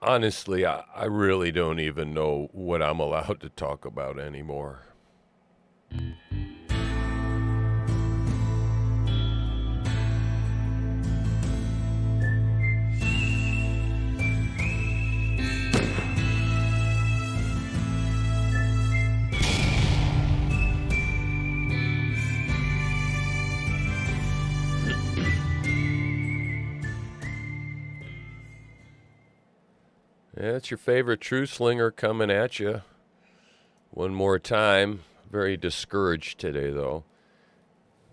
Honestly, I really don't even know what I'm allowed to talk about anymore. Yeah, it's your favorite TruthSlinger coming at you one more time. Very discouraged today, though.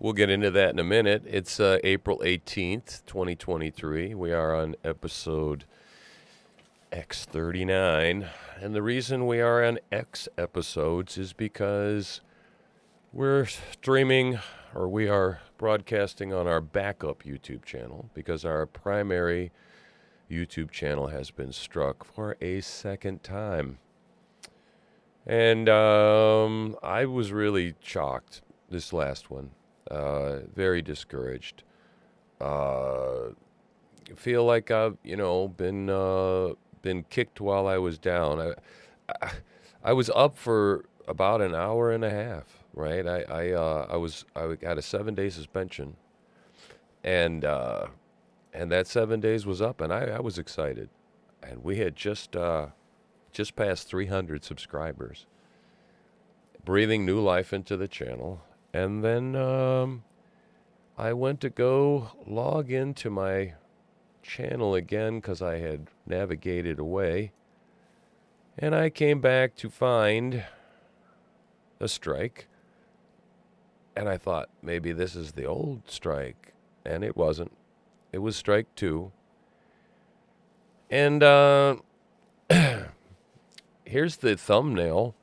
We'll get into that in a minute. It's April 18th, 2023. We are on episode X39. And the reason we are on X episodes is because we're streaming or we are broadcasting on our backup YouTube channel because our primary YouTube channel has been struck for a second time. And I was really shocked this last one. Very discouraged. Uh, feel like I've been kicked while I was down. I was up for about an hour and a half. Right. I got a 7 day suspension, and that 7 days was up, and I was excited, and we had just passed 300 subscribers, breathing new life into the channel. And then I went to go log into my channel again because I had navigated away. And I came back to find a strike. And I thought maybe this is the old strike. And it wasn't. It was strike two. And here's the thumbnail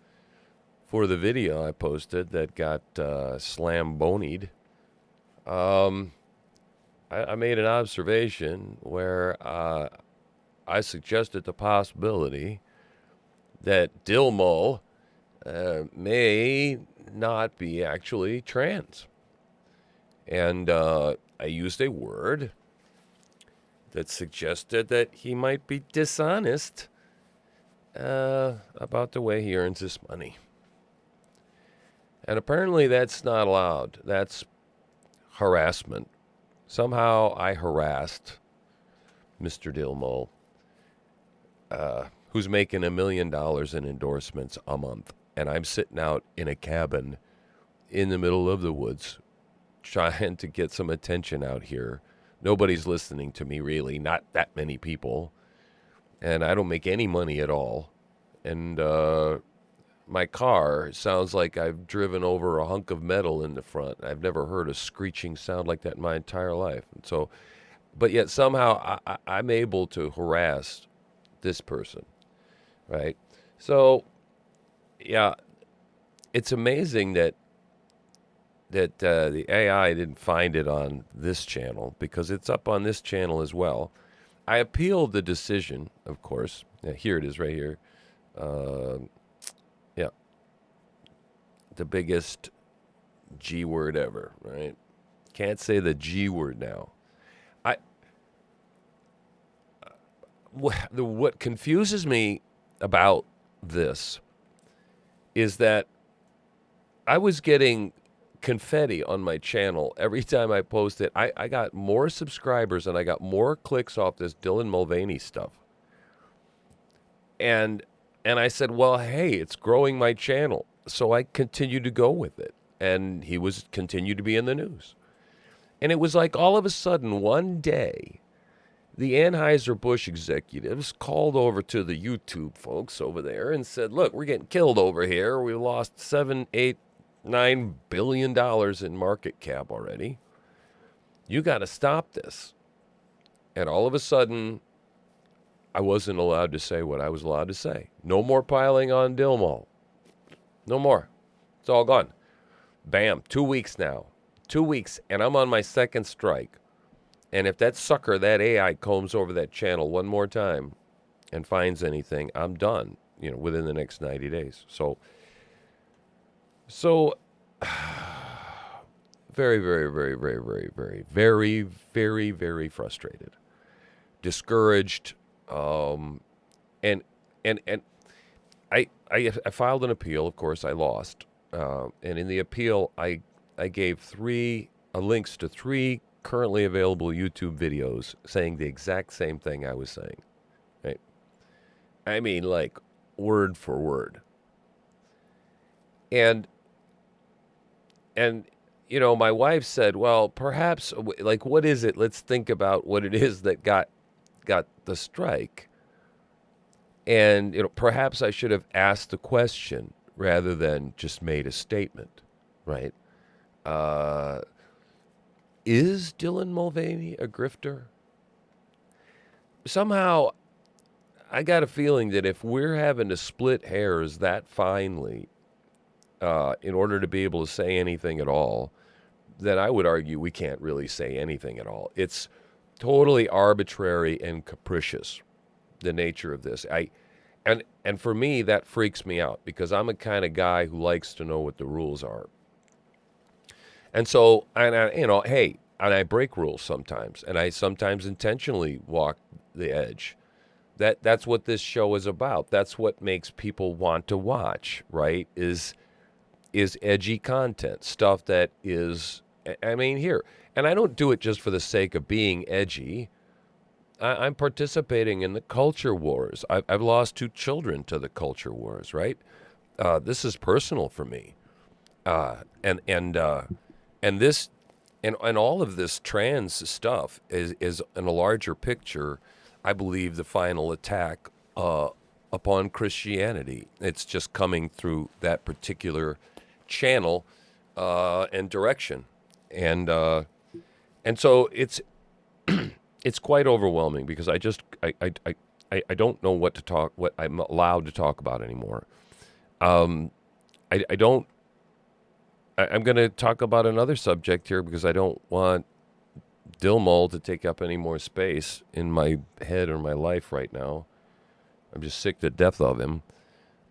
for the video I posted that got slam-bonied. I made an observation where I suggested the possibility that Dilmo may not be actually trans. And I used a word that suggested that he might be dishonest about the way he earns his money. And apparently that's not allowed. That's harassment. Somehow I harassed Mr. Dilmo, who's making $1 million in endorsements a month. And I'm sitting out in a cabin in the middle of the woods trying to get some attention out here. Nobody's listening to me, really. Not that many people. And I don't make any money at all. And my car sounds like I've driven over a hunk of metal in the front. I've never heard a screeching sound like that in my entire life. And so, but yet somehow I'm able to harass this person, right? So, yeah, it's amazing that the AI didn't find it on this channel because it's up on this channel as well. I appealed the decision, of course. Yeah, here it is right here. Yeah, the biggest G word ever, right? Can't say the G word now. I what confuses me about this is that I was getting confetti on my channel every time I posted. I got more subscribers and I got more clicks off this Dylan Mulvaney stuff. And I said, well, hey, it's growing my channel. So I continued to go with it. And he was continued to be in the news. And it was like all of a sudden, one day, the Anheuser-Busch executives called over to the YouTube folks over there and said, look, we're getting killed over here. We lost $7, $8, $9 billion in market cap already. You got to stop this. And all of a sudden, I wasn't allowed to say what I was allowed to say. No more piling on Dilmo. No more. It's all gone. Bam. 2 weeks now. 2 weeks, and I'm on my second strike. And if that sucker, that AI, combs over that channel one more time and finds anything, I'm done, within the next 90 days. So very, very, very, very, very, very, very, very, very frustrated, discouraged, and and I filed an appeal. Of course, I lost. And in the appeal, I gave three links to three currently available YouTube videos saying the exact same thing I was saying. Right? I mean, like word for word. And you know, my wife said, "Well, perhaps, like, what is it? Let's think about what it is that got the strike." And you know, perhaps I should have asked the question rather than just made a statement, right? Uh, is Dylan Mulvaney a grifter? Somehow, I got a feeling that if we're having to split hairs that finely in order to be able to say anything at all, then I would argue we can't really say anything at all. It's totally arbitrary and capricious, the nature of this. And for me, that freaks me out because I'm a kind of guy who likes to know what the rules are. And so, you know, hey, and I break rules sometimes, and I sometimes intentionally walk the edge. That's what this show is about. That's what makes people want to watch, right? Is edgy content, stuff that is, I mean, here. And I don't do it just for the sake of being edgy. I'm participating in the culture wars. I've lost 2 children to the culture wars, right? This is personal for me. And this, and all of this trans stuff is in a larger picture, I believe, the final attack upon Christianity. It's just coming through that particular channel and direction, and so it's quite overwhelming because I don't know what I'm allowed to talk about anymore. I'm going to talk about another subject here because I don't want Dilmul to take up any more space in my head or my life right now. I'm just sick to death of him.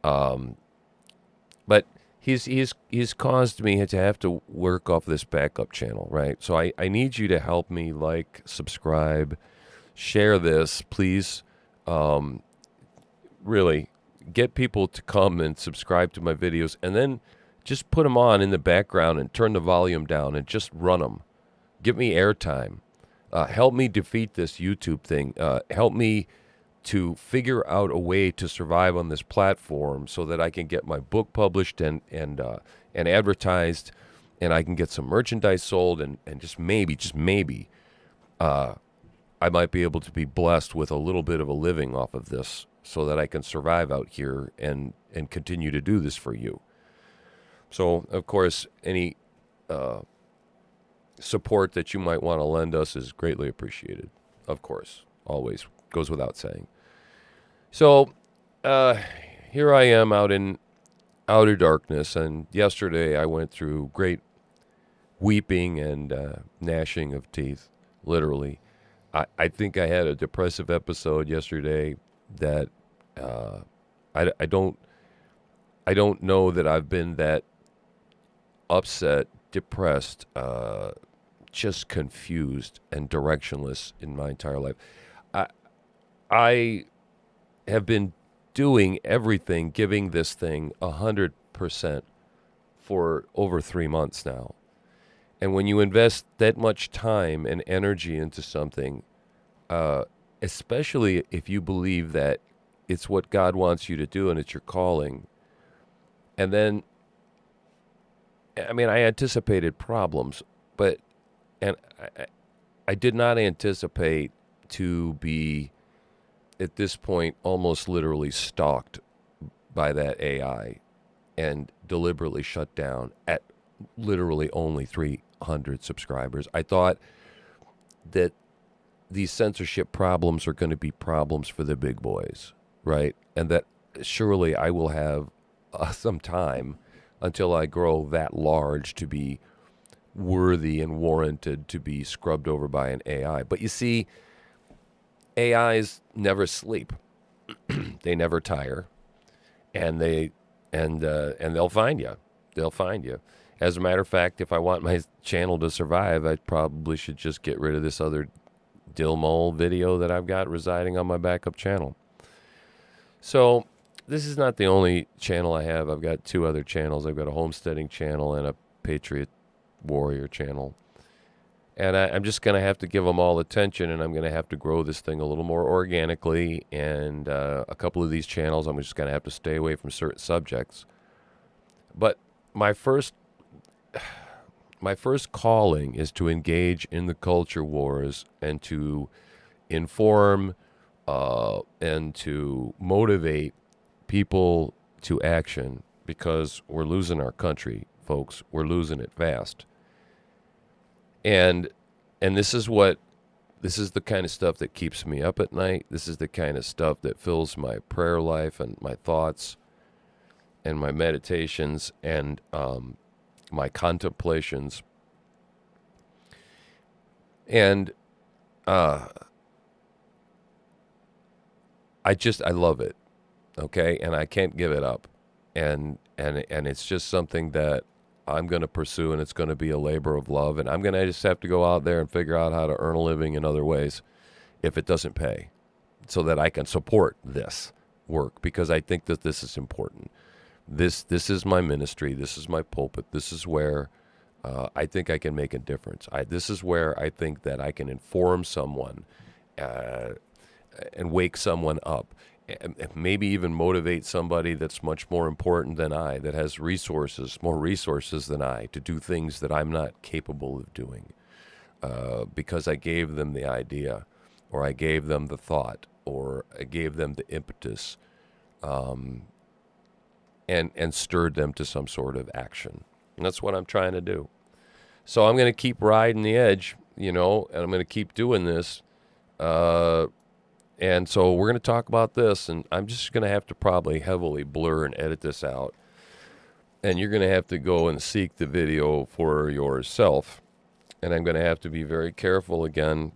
But he's caused me to have to work off this backup channel, right? So I need you to help me, like, subscribe, share this, please. Really, get people to come and subscribe to my videos, and then just put them on in the background and turn the volume down and just run them. Give me airtime. Help me defeat this YouTube thing. Help me to figure out a way to survive on this platform so that I can get my book published and advertised, and I can get some merchandise sold, and just maybe, I might be able to be blessed with a little bit of a living off of this so that I can survive out here and continue to do this for you. So, of course, any support that you might want to lend us is greatly appreciated. Of course, always goes without saying. So, here I am out in outer darkness, and yesterday I went through great weeping and gnashing of teeth, literally. I think I had a depressive episode yesterday that I don't know that I've been that upset, depressed, just confused and directionless in my entire life. I have been doing everything, giving this thing 100% for over 3 months now. And when you invest that much time and energy into something, especially if you believe that it's what God wants you to do and it's your calling, and then, I mean, I anticipated problems, but I did not anticipate to be, at this point, almost literally stalked by that AI and deliberately shut down at literally only 300 subscribers. I thought that these censorship problems are going to be problems for the big boys, right? And that surely I will have some time until I grow that large to be worthy and warranted to be scrubbed over by an AI. But you see, AIs never sleep. They never tire, and they'll find you. They'll find you. As a matter of fact, if I want my channel to survive, I probably should just get rid of this other Dilmul video that I've got residing on my backup channel. So this is not the only channel I have. I've got two other channels. I've got a homesteading channel and a Patriot Warrior channel. And I'm just going to have to give them all attention, and I'm going to have to grow this thing a little more organically. And a couple of these channels, I'm just going to have to stay away from certain subjects. But my first calling is to engage in the culture wars and to inform and to motivate people to action, because we're losing our country, folks. We're losing it fast. And this is the kind of stuff that keeps me up at night. This is the kind of stuff that fills my prayer life and my thoughts and my meditations and my contemplations. And I love it, okay? And I can't give it up. And it's just something that I'm going to pursue, and it's going to be a labor of love. And I'm going to just have to go out there and figure out how to earn a living in other ways if it doesn't pay, so that I can support this work, because I think that this is important. This is my ministry. This is my pulpit. This is where I think I can make a difference. This is where I think that I can inform someone and wake someone up. And maybe even motivate somebody that's much more important than I, that has more resources than I, to do things that I'm not capable of doing, because I gave them the idea, or I gave them the thought, or I gave them the impetus, and stirred them to some sort of action. And that's what I'm trying to do. So I'm going to keep riding the edge, and I'm going to keep doing this. And so we're going to talk about this, and I'm just going to have to probably heavily blur and edit this out. And you're going to have to go and seek the video for yourself. And I'm going to have to be very careful again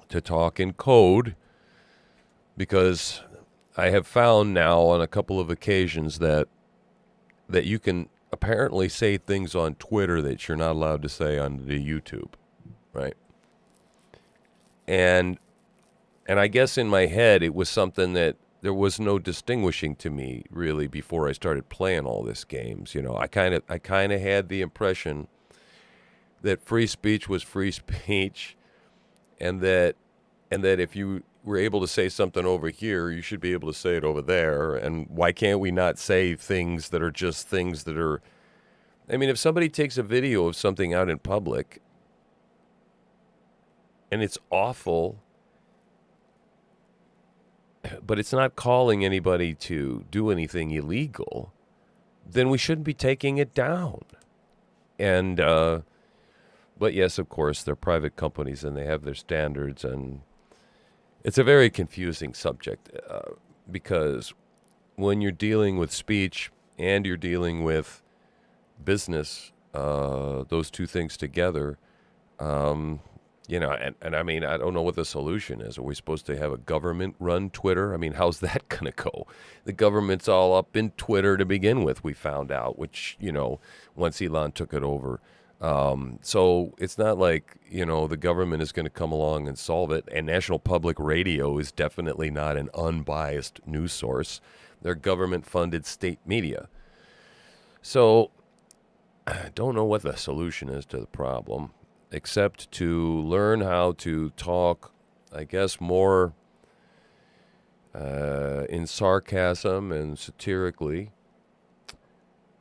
to talk in code, because I have found now on a couple of occasions that you can apparently say things on Twitter that you're not allowed to say on the YouTube, right? And I guess in my head, it was something that there was no distinguishing to me, really, before I started playing all these games. I kind of had the impression that free speech was free speech, and that if you were able to say something over here, you should be able to say it over there. And why can't we not say things that are just things that are... I mean, if somebody takes a video of something out in public and it's awful, but it's not calling anybody to do anything illegal, then we shouldn't be taking it down. And, but yes, of course, they're private companies and they have their standards, and it's a very confusing subject, because when you're dealing with speech and you're dealing with business, those two things together, and I mean, I don't know what the solution is. Are we supposed to have a government-run Twitter? I mean, how's that going to go? The government's all up in Twitter to begin with, we found out, which, once Elon took it over. So it's not like, the government is going to come along and solve it. And National Public Radio is definitely not an unbiased news source. They're government-funded state media. So I don't know what the solution is to the problem, except to learn how to talk, I guess, more in sarcasm and satirically,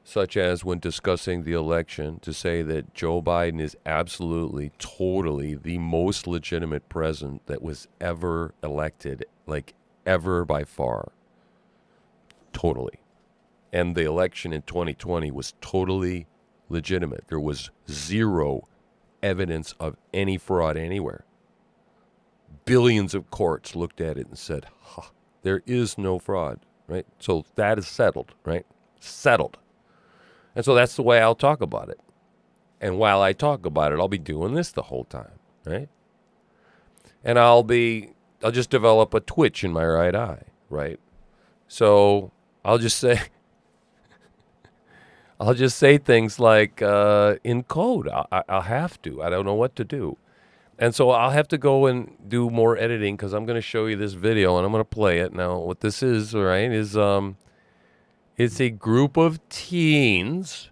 such as when discussing the election, to say that Joe Biden is absolutely, totally the most legitimate president that was ever elected, like ever by far. Totally. And the election in 2020 was totally legitimate. There was zero evidence of any fraud anywhere. Billions of courts looked at it and said, there is no fraud, right? So that is settled, right? Settled. And so that's the way I'll talk about it. And while I talk about it, I'll be doing this the whole time, right? And I'll just develop a twitch in my right eye, right? So I'll just say things like in code. I'll have to. I don't know what to do. And so I'll have to go and do more editing because I'm going to show you this video and I'm going to play it. Now, what this is, all right, is it's a group of teens,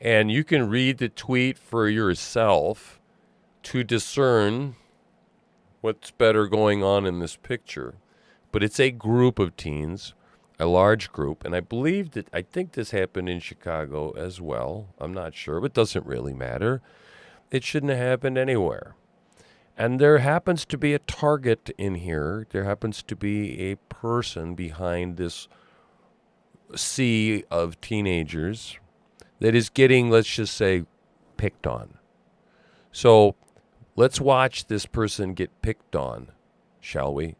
and you can read the tweet for yourself to discern what's better going on in this picture. But it's a group of teens, a large group, and I think this happened in Chicago as well. I'm not sure, but it doesn't really matter. It shouldn't have happened anywhere. And there happens to be a target in here. There happens to be a person behind this sea of teenagers that is getting, let's just say, picked on. So let's watch this person get picked on, shall we?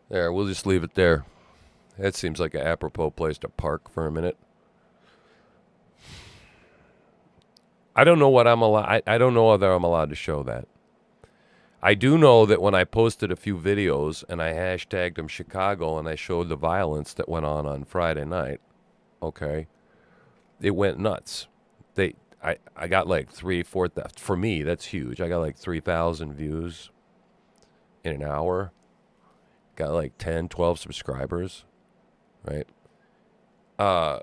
There, we'll just leave it there. That seems like an apropos place to park for a minute. I don't know what I'm allowed. I don't know whether I'm allowed to show that. I do know that when I posted a few videos and I hashtagged them Chicago and I showed the violence that went on Friday night, okay, it went nuts. I got like 3,000-4,000. For me, that's huge. I got like 3,000 views in an hour. Got like 10, 12 subscribers, right? I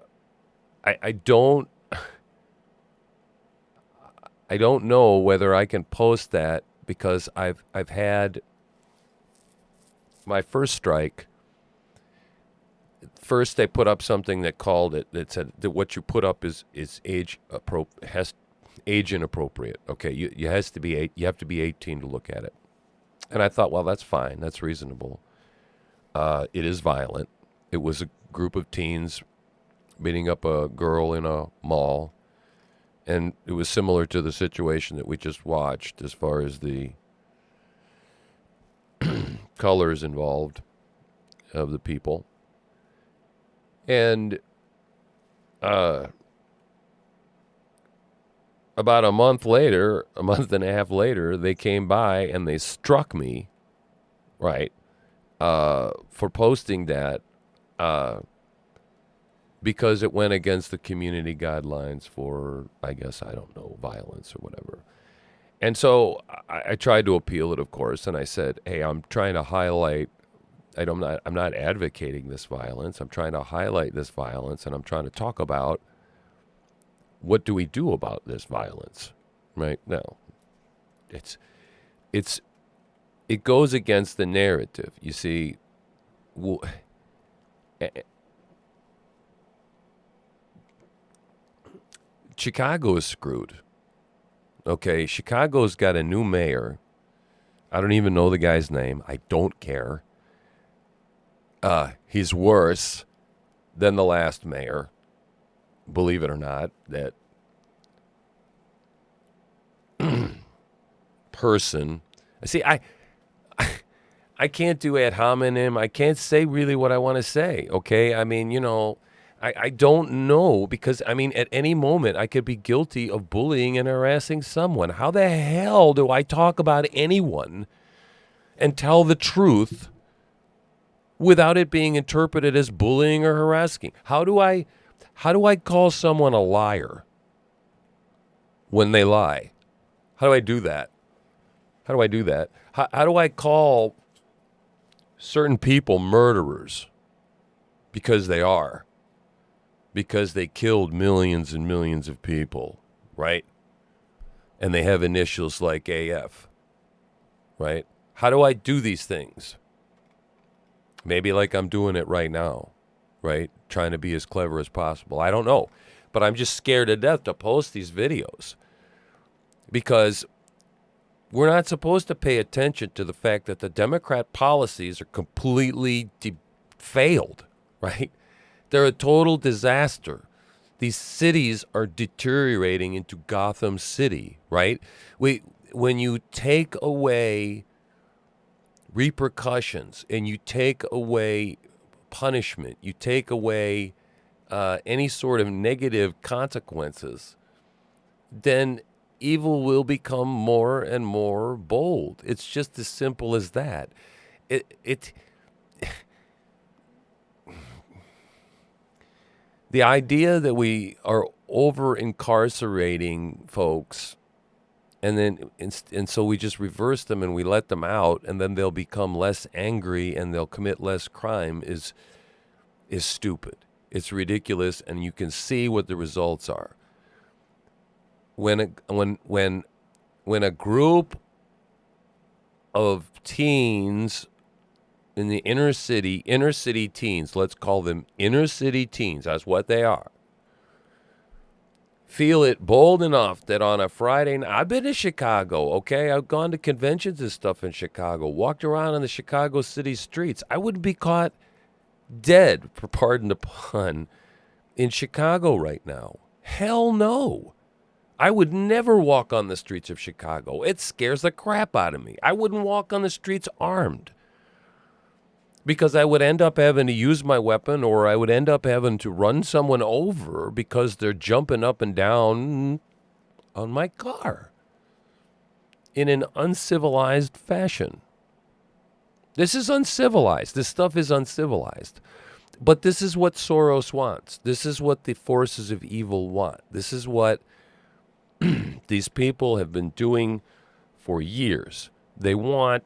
don't know whether I can post that because I've had my first strike. First, they put up something that said that what you put up is age inappropriate. Okay, you have to be 18 to look at it. And I thought, well, that's fine, that's reasonable. It is violent. It was a group of teens beating up a girl in a mall, and it was similar to the situation that we just watched as far as the colors involved of the people. And about a month and a half later, they came by and they struck me, right, for posting that because it went against the community guidelines for, I guess, I don't know, violence or whatever. And so I tried to appeal it, of course, and I said, hey, I'm trying to highlight, I'm not advocating this violence. I'm trying to highlight this violence, and I'm trying to talk about what do we do about this violence, right? No, it goes against the narrative. You see, Chicago is screwed. Okay, Chicago's got a new mayor. I don't even know the guy's name. I don't care. He's worse than the last mayor. Believe it or not, that person. See, I can't do ad hominem. I can't say really what I want to say, okay? I mean, I don't know because, I mean, at any moment I could be guilty of bullying and harassing someone. How the hell do I talk about anyone and tell the truth without it being interpreted as bullying or harassing? How do I call someone a liar when they lie? How do I do that? How do I call certain people murderers? Because they are. Because they killed millions and millions of people, right? And they have initials like AF, right? How do I do these things? Maybe like I'm doing it right now, right? Trying to be as clever as possible. I don't know. But I'm just scared to death to post these videos because we're not supposed to pay attention to the fact that the Democrat policies are completely failed, right? They're a total disaster. These cities are deteriorating into Gotham City, right? When you take away repercussions and you take away punishment, you take away any sort of negative consequences, then evil will become more and more bold. It's just as simple as that. It the idea that we are over incarcerating folks and so we just reverse them and we let them out and then they'll become less angry and they'll commit less crime is stupid. It's ridiculous, and you can see what the results are. When a group of teens in the inner city teens, let's call them inner city teens, that's what they are, feel it bold enough that on a Friday night, I've been to Chicago, okay? I've gone to conventions and stuff in Chicago, walked around on the Chicago city streets. I wouldn't be caught dead, for pardon the pun, in Chicago right now. Hell no. I would never walk on the streets of Chicago. It scares the crap out of me. I wouldn't walk on the streets armed because I would end up having to use my weapon, or I would end up having to run someone over because they're jumping up and down on my car in an uncivilized fashion. This is uncivilized. This stuff is uncivilized. But this is what Soros wants. This is what the forces of evil want. This is what these people have been doing for years. They want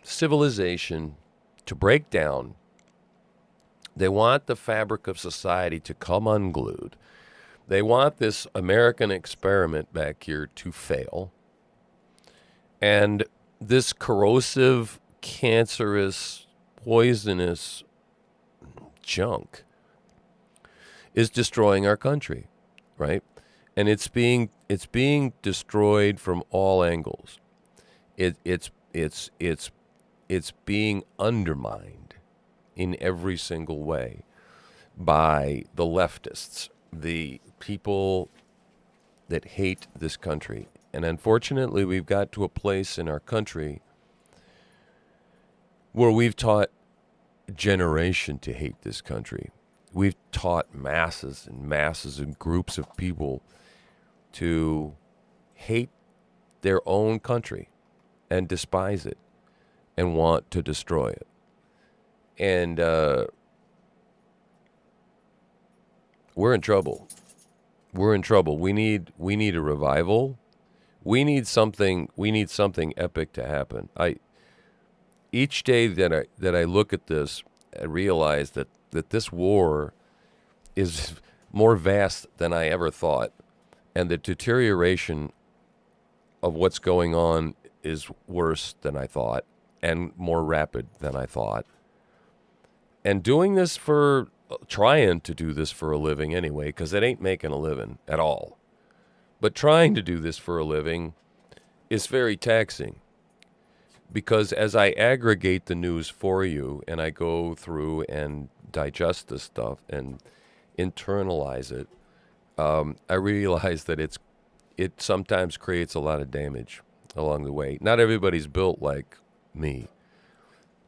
civilization to break down. They want the fabric of society to come unglued. They want this American experiment back here to fail. And this corrosive, cancerous, poisonous junk is destroying our country, right? And it's being destroyed from all angles. It's being undermined in every single way by the leftists, the people that hate this country. And unfortunately, we've got to a place in our country where we've taught a generation to hate this country. We've taught masses and masses and groups of people to hate their own country and despise it and want to destroy it. And we're in trouble. We're in trouble. We need a revival. We need something epic to happen. Each day that I look at this, I realize that this war is more vast than I ever thought, and the deterioration of what's going on is worse than I thought and more rapid than I thought. And trying to do this for a living anyway, because it ain't making a living at all. But trying to do this for a living is very taxing, because as I aggregate the news for you and I go through and digest this stuff and internalize it, I realize that it sometimes creates a lot of damage along the way. Not everybody's built like me,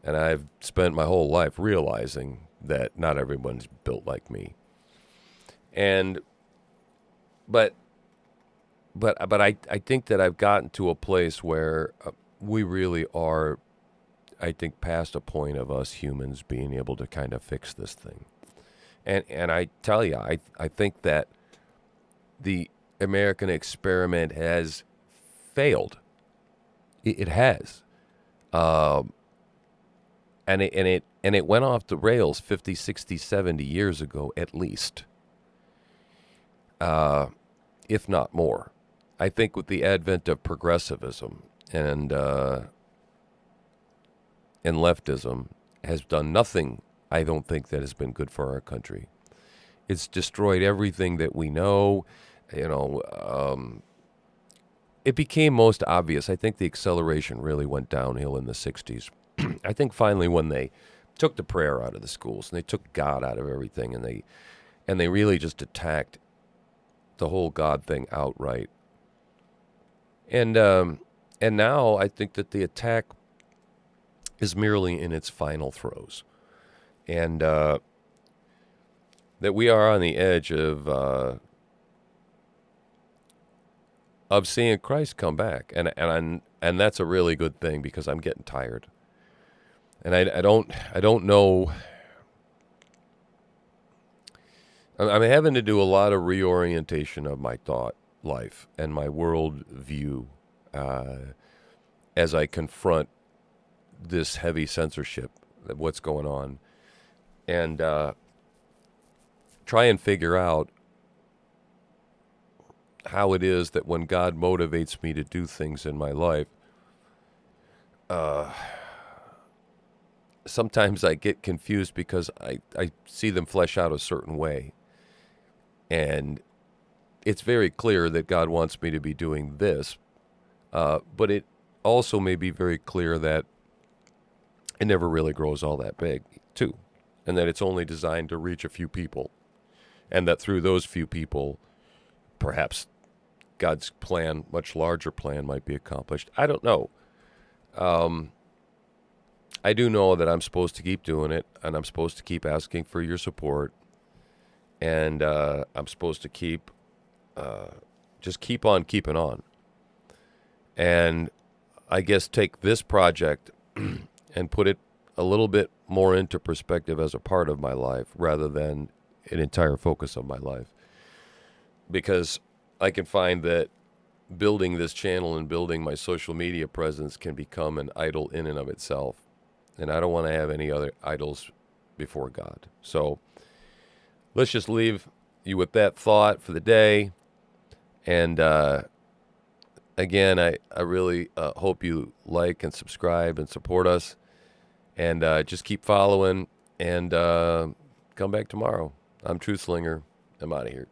and I've spent my whole life realizing that not everyone's built like me. But I think that I've gotten to a place where we really are, I think, past a point of us humans being able to kind of fix this thing. And I tell you, I think that the American experiment has failed. It has. And it went off the rails 50, 60, 70 years ago at least. If not more. I think with the advent of progressivism and leftism has done nothing, I don't think, that has been good for our country. It's destroyed everything that we know. It became most obvious. I think the acceleration really went downhill in the 60s. I think finally when they took the prayer out of the schools and they took God out of everything and they really just attacked the whole God thing outright. And now I think that the attack is merely in its final throes. And that we are on the edge of seeing Christ come back. And that's a really good thing, because I'm getting tired. And I don't know. I'm having to do a lot of reorientation of my thought life and my world view as I confront this heavy censorship of what's going on, and try and figure out how it is that when God motivates me to do things in my life, sometimes I get confused because I see them flesh out a certain way. And it's very clear that God wants me to be doing this, but it also may be very clear that it never really grows all that big, too, and that it's only designed to reach a few people, and that through those few people, perhaps God's plan, much larger plan, might be accomplished. I don't know. I do know that I'm supposed to keep doing it, and I'm supposed to keep asking for your support, and I'm supposed to keep just keep on keeping on. And I guess take this project and put it a little bit more into perspective as a part of my life rather than an entire focus of my life. Because I can find that building this channel and building my social media presence can become an idol in and of itself. And I don't want to have any other idols before God. So let's just leave you with that thought for the day. And again, I really hope you like and subscribe and support us. And just keep following, and come back tomorrow. I'm TruthSlinger. I'm out of here.